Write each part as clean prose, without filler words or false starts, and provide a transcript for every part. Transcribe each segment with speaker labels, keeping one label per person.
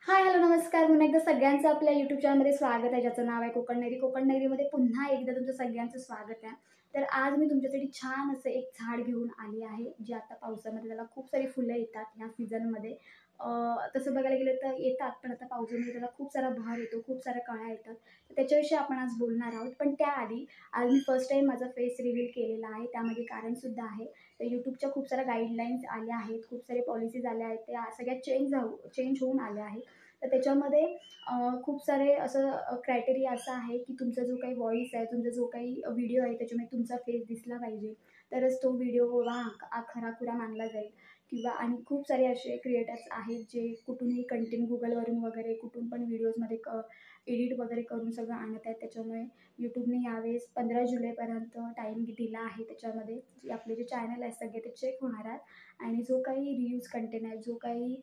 Speaker 1: हाय, hello, नमस्कार. पुन्हा एकदा सगळ्यांचं आपल्या यूट्यूब चॅनलमध्ये स्वागत आहे, ज्याचं नाव आहे कोकण नगरी. कोकण नगरीमध्ये पुन्हा एकदा तुमचं सगळ्यांचं स्वागत आहे. तर आज मी तुमच्यासाठी छान असं एक झाड घेऊन आली आहे, जे आता पावसामध्ये त्याला खूप सारी फुलं येतात ह्या सीझनमध्ये. तसं बघायला गेलं तर येतात, पण आता पावसामध्ये त्याला खूप सारा बहर येतो, खूप साऱ्या कळ्या येतात. तर त्याच्याविषयी आपण आज बोलणार आहोत. पण त्याआधी आज मी फर्स्ट टाईम माझा फेस रिव्हील केलेला आहे. त्यामागे कारणसुद्धा आहे. तर यूट्यूबच्या खूप साऱ्या गाईडलाईन्स आल्या आहेत, खूप सारे पॉलिसीज आल्या आहेत, त्या सगळ्या चेंज होऊन आल्या आहेत. तर त्याच्यामध्ये खूप सारे असं क्रायटेरिया असा आहे, की तुमचा जो काही व्हॉईस आहे, तुमचा जो काही व्हिडिओ आहे, त्याच्यामध्ये तुमचा फेस दिसला पाहिजे. तरच तो व्हिडिओ खरा-खुरा मानला जाईल. किंवा आणि खूप सारे असे क्रिएटर्स आहेत, जे कुठूनही कंटेंट Googleवरून वगैरे कुठून पण व्हिडिओजमध्ये एडिट वगैरे करून सगळं आणत आहेत. त्याच्यामुळे YouTubeने यावेळेस 15 जुलैपर्यंत टाईम दिला आहे. त्याच्यामध्ये जे आपले जे चॅनल आहेत सगळे ते चेक होणार आहेत आणि जो काही रियूज कंटेंट आहे, जो काही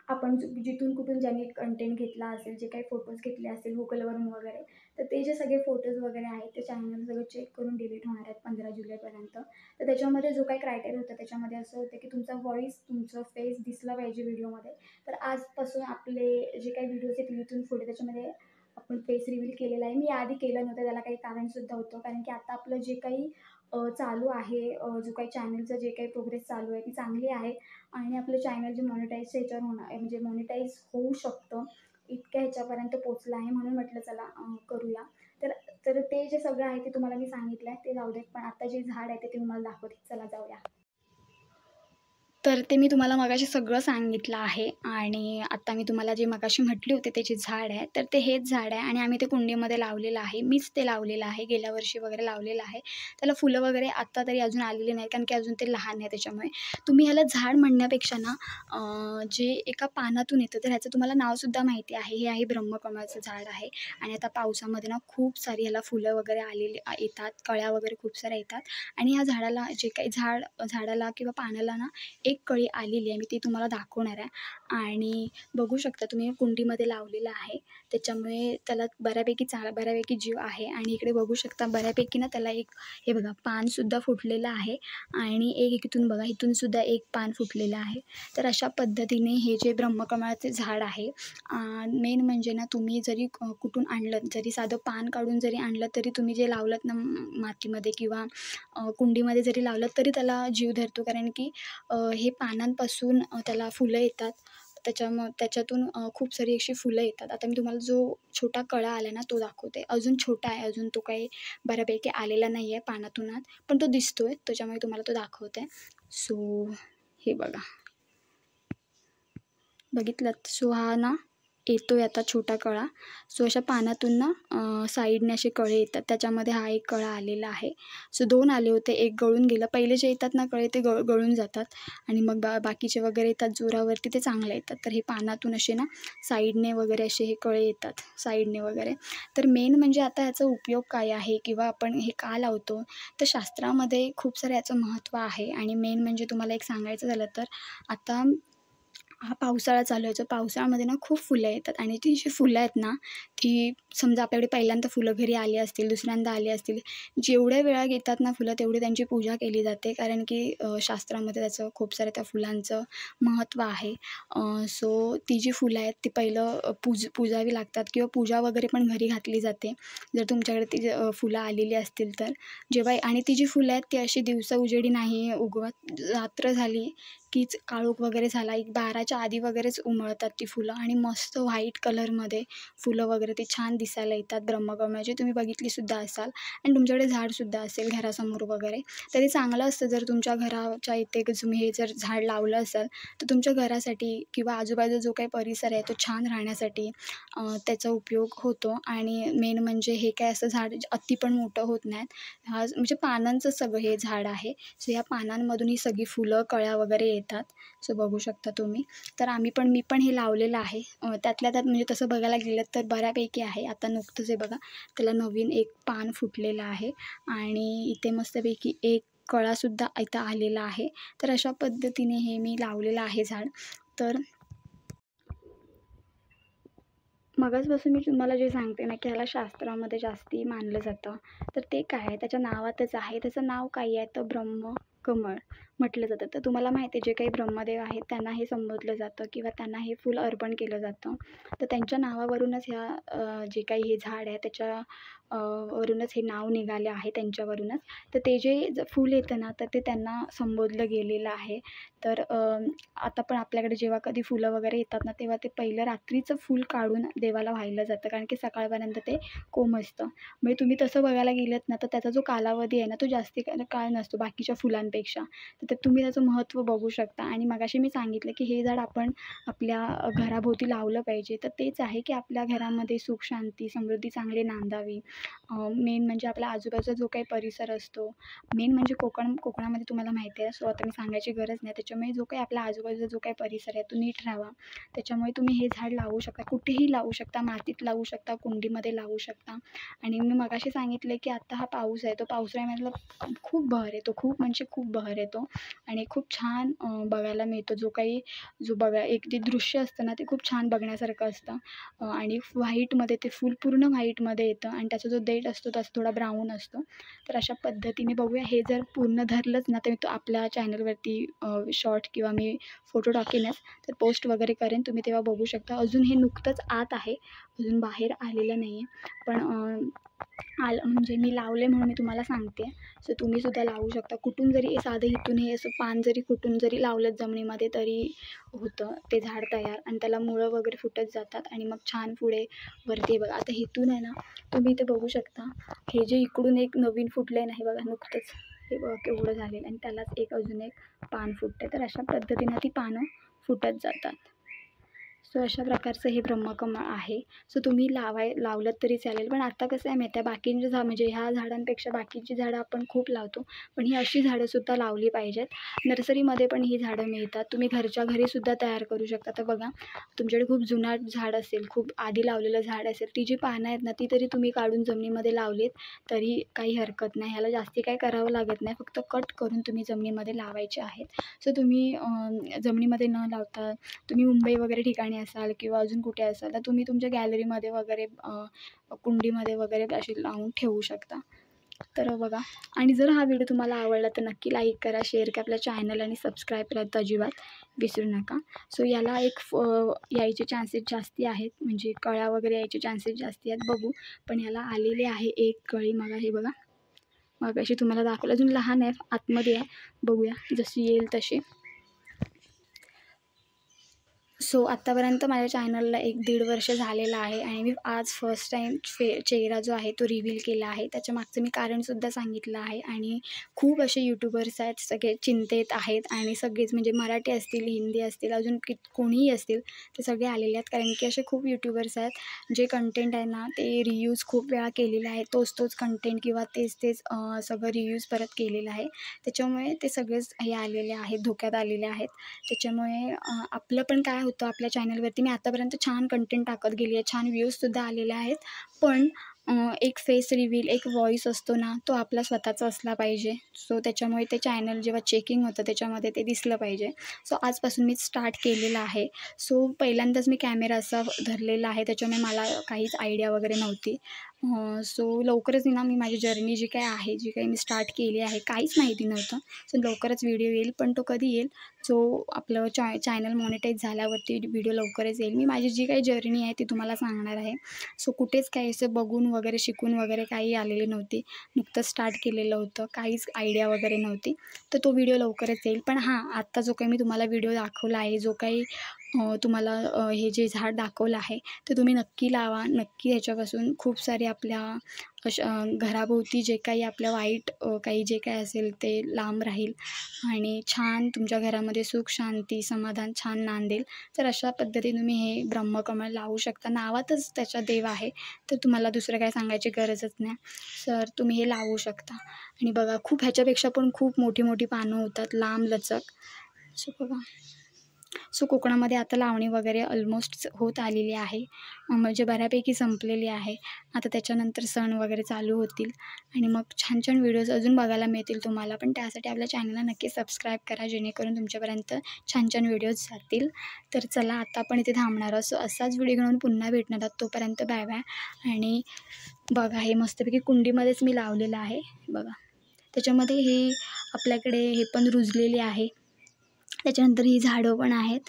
Speaker 1: आपण जिथून कुठून ज्यांनी कंटेंट घेतला असेल, जे काही फोटोज घेतले असतील Googleवरून वगैरे, तर ते जे सगळे फोटोज वगैरे आहेत, ते चॅनल सगळं चेक करून डिलीट होणार आहेत 15 जुलैपर्यंत. तर त्याच्यामध्ये जो काही क्रायटेरिया होता, त्याच्यामध्ये असं होतं, की तुमचा व्हॉईस, तुमचं फेस दिसला पाहिजे व्हिडिओमध्ये. तर आजपासून आपले जे काही व्हिडिओज आहेत इथून पुढे त्याच्यामध्ये आपण फेस रिव्हील केलेला आहे. मी आधी केलं नव्हतं, त्याला काही कारणसुद्धा होतं. कारण की आता आपलं जे काही चालू आहे, जो काही चॅनलचं जे काही प्रोग्रेस चालू आहे, ती चांगली आहे. आणि आपलं चॅनल जे मॉनिटाईजच्या ह्याच्यावर होणार आहे, म्हणजे मॉनिटाईज होऊ शकतं, इतक्या ह्याच्यापर्यंत पोहोचलं आहे. म्हणून म्हटलं चला करूया. तर तर ते जे सगळं आहे ते तुम्हाला मी सांगितलं आहे, ते जाऊ देत. पण आता जे झाड आहे ते तुम्हाला दाखवते. चला जाऊया. तर ते मी तुम्हाला मगाशी सगळं सांगितलं आहे आणि आता मी तुम्हाला जे मगाशी म्हटले होते त्याचे झाड आहे, तर ते हेच झाड आहे आणि आम्ही ते कुंडीमध्ये लावलेलं आहे. मीच ते लावलेलं आहे. गेल्या वर्षी वगैरे लावलेलं आहे. त्याला फुलं वगैरे आत्ता तरी अजून आलेली नाहीत, कारण की अजून ते लहान आहे त्याच्यामुळे. तुम्ही ह्याला झाड म्हणण्यापेक्षा ना जे एका पानातून येतं, तर ह्याचं तुम्हाला नावसुद्धा माहिती आहे. हे आहे ब्रह्मकमळाचं झाड आहे आणि आता पावसामध्ये ना खूप सारी ह्याला फुलं वगैरे आलेली येतात, कळ्या वगैरे खूप साऱ्या येतात आणि ह्या झाडाला जे काही झाडाला किंवा पानाला ना एक कळी आलेली आहे. मी ती तुम्हाला दाखवणार आहे आणि बघू शकता तुम्ही कुंडीमध्ये लावलेलं आहे. त्याच्यामुळे त्याला बऱ्यापैकी जीव आहे आणि इकडे बघू शकता बऱ्यापैकी ना त्याला एक हे बघा पानसुद्धा फुटलेलं आहे आणि एक इथून बघा, इथूनसुद्धा एक पान फुटलेलं आहे. तर अशा पद्धतीने हे जे ब्रह्मकमळाचे झाड आहे, मेन म्हणजे ना तुम्ही जरी कुठून आणलंत, जरी साधं पान काढून जरी आणलं, तरी तुम्ही जे लावलंत ना मातीमध्ये किंवा कुंडीमध्ये जरी लावलं तरी त्याला जीव धरतो. कारण की हे पानांपासून त्याला फुलं येतात. त्याच्यातून खूप सारी अशी फुलं येतात. आता मी तुम्हाला जो छोटा कळा आला ना तो दाखवते. अजून छोटा आहे, अजून तो काही बऱ्यापैकी आलेला नाही आहे पानातून आत, पण तो दिसतोय. त्याच्यामुळे तुम्हाला तो दाखवते. सो हे बघा. बघितलात? सो हा ना येतोय आता छोटा कळा. सो अशा पानातून ना साईडने असे कळे येतात. त्याच्यामध्ये हा एक कळा आलेला आहे. सो 2 आले होते. एक गळून गेलं. पहिले जे येतात ना कळे ते गळून जातात आणि मग बाकीचे वगैरे येतात जोरावरती ते चांगले येतात. तर हे पानातून असे ना साईडने वगैरे असे हे कळे येतात साईडने वगैरे. तर मेन म्हणजे आता ह्याचा उपयोग काय आहे किंवा आपण हे का लावतो? तर शास्त्रामध्ये खूप सारं याचं महत्त्व आहे आणि मेन म्हणजे तुम्हाला एक सांगायचं झालं तर आता हा पावसाळा चालू आहे. तर पावसाळ्यामध्ये ना खूप फुलं येतात आणि ती जी फुलं आहेत ना, ती समजा आपल्याकडे पहिल्यांदा फुलं घरी आली असतील, दुसऱ्यांदा आली असतील. जेवढ्या वेळा येतात ना फुलं, तेवढी त्यांची पूजा केली जाते. कारण की शास्त्रामध्ये त्याचं खूप सारं त्या फुलांचं महत्त्व आहे. सो ती जी फुलं आहेत ती पहिलं पूजावी लागतात किंवा पूजा वगैरे पण घरी घातली जाते. जर तुमच्याकडे ती फुलं आलेली असतील तर. जेव्हा आणि ती जी फुलं आहेत ती अशी दिवसा उजेडी नाही उगवत. रात्र झाली कीच काळोख वगैरे झाला, एक 12च्या आधी वगैरेच उमळतात ती फुलं आणि मस्त व्हाईट कलरमध्ये फुलं वगैरे ते छान दिसायला येतात ब्रह्मकमळाची. तुम्ही बघितलीसुद्धा असाल आणि तुमच्याकडे झाडसुद्धा असेल घरासमोर वगैरे. तर ते चांगलं असतं जर तुमच्या घराच्या इथे तुम्ही हे जर झाड लावलं असाल, तर तुमच्या घरासाठी किंवा आजूबाजूचा जो काही परिसर आहे तो छान राहण्यासाठी त्याचा उपयोग होतो आणि मेन म्हणजे हे काय असं झाड अति पण मोठं होत नाहीत. हा म्हणजे पानांचं सगळं हे झाड आहे. सो ह्या पानांमधून ही सगळी फुलं, कळ्या वगैरे येतात. सो बघू शकता तुम्ही. तर मी पण हे लावलेलं आहे. त्यातल्या त्यात म्हणजे तसं बघायला गेलं तर बऱ्यापैकी आहे. आता नुकतंच हे बघा, त्याला नवीन एक पान फुटलेलं आहे आणि इथे मस्तपैकी एक कळासुद्धा इथं आलेला आहे. तर अशा पद्धतीने हे मी लावलेलं आहे झाड. तर मगाचपासून मी तुम्हाला जे सांगते ना, की ह्याला शास्त्रामध्ये जास्ती मानलं जातं. तर ते काय आहे, त्याच्या नावातच आहे. त्याचं नाव काय आहे तर ब्रह्मकमळ. म्हटलं जातं. तर तुम्हाला माहिती आहे जे काही ब्रह्मदेव आहेत त्यांना हे संबोधलं जातं किंवा त्यांना हे फूल अर्पण केलं जातं. तर त्यांच्या नावावरूनच जे काही हे झाड आहे त्याच्या वरूनच हे नाव निघाले आहे त्यांच्यावरूनच. तर ते जे फूल येतं ना तर ते त्यांना संबोधलं गेलेलं आहे. तर आता पण आपल्याकडे जेव्हा कधी फुलं वगैरे येतात ना तेव्हा ते पहिलं रात्रीचं फूल काढून देवाला वाहिलं जातं, कारण की सकाळपर्यंत ते कोमेजतं. म्हणजे तुम्ही तसं बघायला गेलंत ना तर त्याचा जो कालावधी आहे ना तो जास्ती काळ नसतो बाकीच्या फुलांपेक्षा. तर ते तुम्ही त्याचं महत्त्व बघू शकता. आणि मगाशी मी सांगितलं की हे झाड आपण आपल्या घराभोवती लावलं पाहिजे. तर तेच आहे की आपल्या घरामध्ये सुख, शांती, समृद्धी चांगली नांदावी. मेन म्हणजे आपल्या आजूबाजूचा जो काही परिसर असतो, मेन म्हणजे कोकणामध्ये तुम्हाला माहिती आहे, सो आता मी सांगायची गरज नाही. त्याच्यामुळे जो काही आपल्या आजूबाजूचा जो काही परिसर आहे तो नीट राहावा. त्याच्यामुळे तुम्ही हे झाड लावू शकता, कुठेही लावू शकता, मातीत लावू शकता, कुंडीमध्ये लावू शकता. आणि मी मगाशी सांगितलं की आता हा पाऊस आहे, तो पावसाळ्यामधला खूप बहर येतो, खूप म्हणजे खूप बहर येतो आणि खूप छान बघायला मिळतो. एक जे दृश्य असतं ना ते खूप छान बघण्यासारखं असतं. आणि व्हाईटमध्ये ते फूल पूर्ण व्हाईटमध्ये येतं आणि त्याचा जो देठ असतो तो थोडा ब्राऊन असतो. तर अशा पद्धतीने बघूया. हे जर पूर्ण धरलंच ना तर मी तो आपल्या चॅनलवरती शॉर्ट किंवा मी फोटो टाकेनच, तर पोस्ट वगैरे करेन, तुम्ही तेव्हा बघू शकता. अजून हे नुकतंच आत आहे, अजून बाहेर आलेलं नाही आहे. पण म्हणजे मी लावले म्हणून मी तुम्हाला सांगते. सो तुम्हीसुद्धा लावू शकता. कुठून जरी साधं इथून हे असं पान जरी कुठून जरी लावलं जमिनीमध्ये तरी होतं ते झाड तयार आणि त्याला मुळं वगैरे फुटत जातात आणि मग छान पुढे वरती बघा. आता इथून आहे ना तुम्ही इथे बघू शकता, हे जे इकडून एक नवीन फुटलं आहे ना, हे बघा नुकतंच हे बघा केवढं झालेलं आणि त्यालाच अजून एक पान फुटते. तर अशा पद्धतीनं ती पानं फुटत जातात. सो अशा प्रकारचं हे ब्रह्मकमळ आहे. सो तुम्ही लावलंत तरी चालेल. पण आता कसं आहे माहिती आहे, बाकीचे म्हणजे ह्या झाडांपेक्षा बाकीची झाडं आपण खूप लावतो, पण ही अशी झाडंसुद्धा लावली पाहिजेत. नर्सरीमध्ये पण ही झाडं मिळतात. तुम्ही घरच्या घरीसुद्धा तयार करू शकता. तर बघा, तुमच्याकडे खूप जुनाट झाड असेल, खूप आधी लावलेलं झाड असेल, ती जी पानं आहेत ना ती तरी तुम्ही काढून जमिनीमध्ये लावलीत तरी काही हरकत नाही. ह्याला जास्ती काही करावं लागत नाही, फक्त कट करून तुम्ही जमिनीमध्ये लावायचे आहेत. सो तुम्ही जमिनीमध्ये न लावता तुम्ही मुंबई वगैरे ठिकाणी असाल किंवा अजून कुठे असाल तर तुम्ही तुमच्या गॅलरीमध्ये वगैरे कुंडीमध्ये वगैरे अशी लावून ठेवू शकता. तर बघा, आणि जर हा व्हिडिओ तुम्हाला आवडला तर नक्की लाईक करा, शेअर करा, आपल्या चॅनल आणि सबस्क्राईब करायला अजिबात विसरू नका. सो याला यायचे चान्सेस जास्ती आहेत, म्हणजे कळ्या वगैरे यायचे चान्सेस जास्ती आहेत. बघू, पण याला आलेले आहे एक कळी. मग हे बघा, मगाशी तुम्हाला दाखवलं, अजून लहान आहे, आतमध्ये आहे. बघूया जशी येईल तशी. सो आत्तापर्यंत माझ्या चॅनलला 1-1.5 वर्ष झालेलं आहे आणि मी आज फर्स्ट टाईम चेहरा जो आहे तो रिव्हील केला आहे. त्याच्या मागचं मी कारणसुद्धा सांगितलं आहे. आणि खूप असे यूट्यूबर्स आहेत, सगळे चिंतेत आहेत आणि सगळेच म्हणजे मराठी असतील, हिंदी असतील, अजून कोणीही असतील, ते सगळे आलेले आहेत. कारण की असे खूप यूट्यूबर्स आहेत जे कंटेंट आहे ना ते रियूज खूप वेळा केलेला आहे. तोच कंटेंट किंवा तेच सगळं रियूज परत केलेलं आहे. त्याच्यामुळे ते सगळेच हे आलेले आहेत, धोक्यात आलेले आहेत. त्याच्यामुळे आपलं पण काय होतं, आपल्या चॅनलवरती मी आतापर्यंत छान कंटेंट टाकत गेली आहे, छान व्ह्यूजसुद्धा आलेले आहेत. पण एक फेस रिव्हील, एक व्हॉईस असतो ना, तो आपला स्वतःचा असला पाहिजे. सो त्याच्यामुळे ते चॅनल जेव्हा चेकिंग होतं त्याच्यामध्ये ते दिसलं पाहिजे. सो आजपासून मी स्टार्ट केलेलं आहे. सो पहिल्यांदाच मी कॅमेरा असा धरलेला आहे, त्याच्यामुळे मला काहीच आयडिया वगैरे नव्हती. सो लवकरच ना मी माझी जर्नी जी काही आहे, जी काही मी स्टार्ट केली आहे, काहीच माहिती नव्हतं. सो लवकरच व्हिडिओ येईल, पण तो कधी येईल, जो आपलं चॅनल मॉनिटाईज झाल्यावरती व्हिडिओ लवकरच येईल. मी माझी जी काही जर्नी आहे ती तुम्हाला सांगणार आहे. सो कुठेच काही असं बघून वगैरे, शिकून वगैरे काही आलेली नव्हती. नुकतंच स्टार्ट केलेलं होतं, काहीच आयडिया वगैरे नव्हती. तर तो व्हिडिओ लवकरच येईल. पण हां, आत्ता जो काही मी तुम्हाला व्हिडिओ दाखवला आहे, जो काही तुम्हाला हे जे झाड दाखवलं आहे ते तुम्ही नक्की लावा. नक्की ह्याच्यापासून खूप सारे आपल्या घराभोवती जे काही आपल्या वाईट काही जे काही असेल ते लांब राहील आणि छान तुमच्या घरामध्ये सुख, शांती, समाधान छान नांदेल. तर अशा पद्धतीने तुम्ही हे ब्रह्मकमळ लावू शकता. नावातच त्याचा देव आहे, तर तुम्हाला दुसरं काय सांगायची गरजच नाही. तर तुम्ही हे लावू शकता. आणि बघा, खूप ह्याच्यापेक्षा पण खूप मोठी पानं होतात, लांब लचक. सो बघा, सो कोकणामध्ये आता लावणी वगैरे ऑलमोस्ट होत आलेली आहे, म्हणजे बऱ्यापैकी संपलेली आहे. आता त्याच्यानंतर सण वगैरे चालू होतील आणि मग छान छान व्हिडिओज अजून बघायला मिळतील तुम्हाला. पण त्यासाठी आपल्या चॅनलला नक्की सबस्क्राईब करा, जेणेकरून तुमच्यापर्यंत छान छान व्हिडिओज जातील. तर चला, आता आपण इथे थांबणार असो, असाच व्हिडिओ घेऊन पुन्हा भेटणार आहोत. तोपर्यंत बाय बाय. आणि बघा, हे मस्तपैकी कुंडीमध्येच मी लावलेलं आहे बघा. त्याच्यामध्ये हे आपल्याकडे हे पण रुजलेले आहे. त्याच्यानंतर ही झाडं पण आहेत.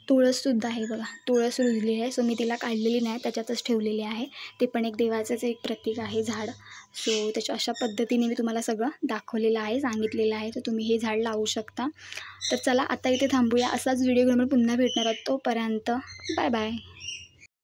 Speaker 1: तुळससुद्धा आहे बघा, तुळस रुजलेली आहे. सो मी तिला काढलेली नाही, त्याच्यातच ठेवलेली आहे. ते पण एक देवाचंच एक प्रतीक आहे झाड. सो त्याच्या अशा पद्धतीने मी तुम्हाला सगळं दाखवलेलं आहे, सांगितलेलं आहे. तर तुम्ही हे झाड लावू शकता. तर चला आता इथे थांबूया. असाच व्हिडिओ घेऊन पुन्हा भेटणार आहोत. तोपर्यंत बाय बाय.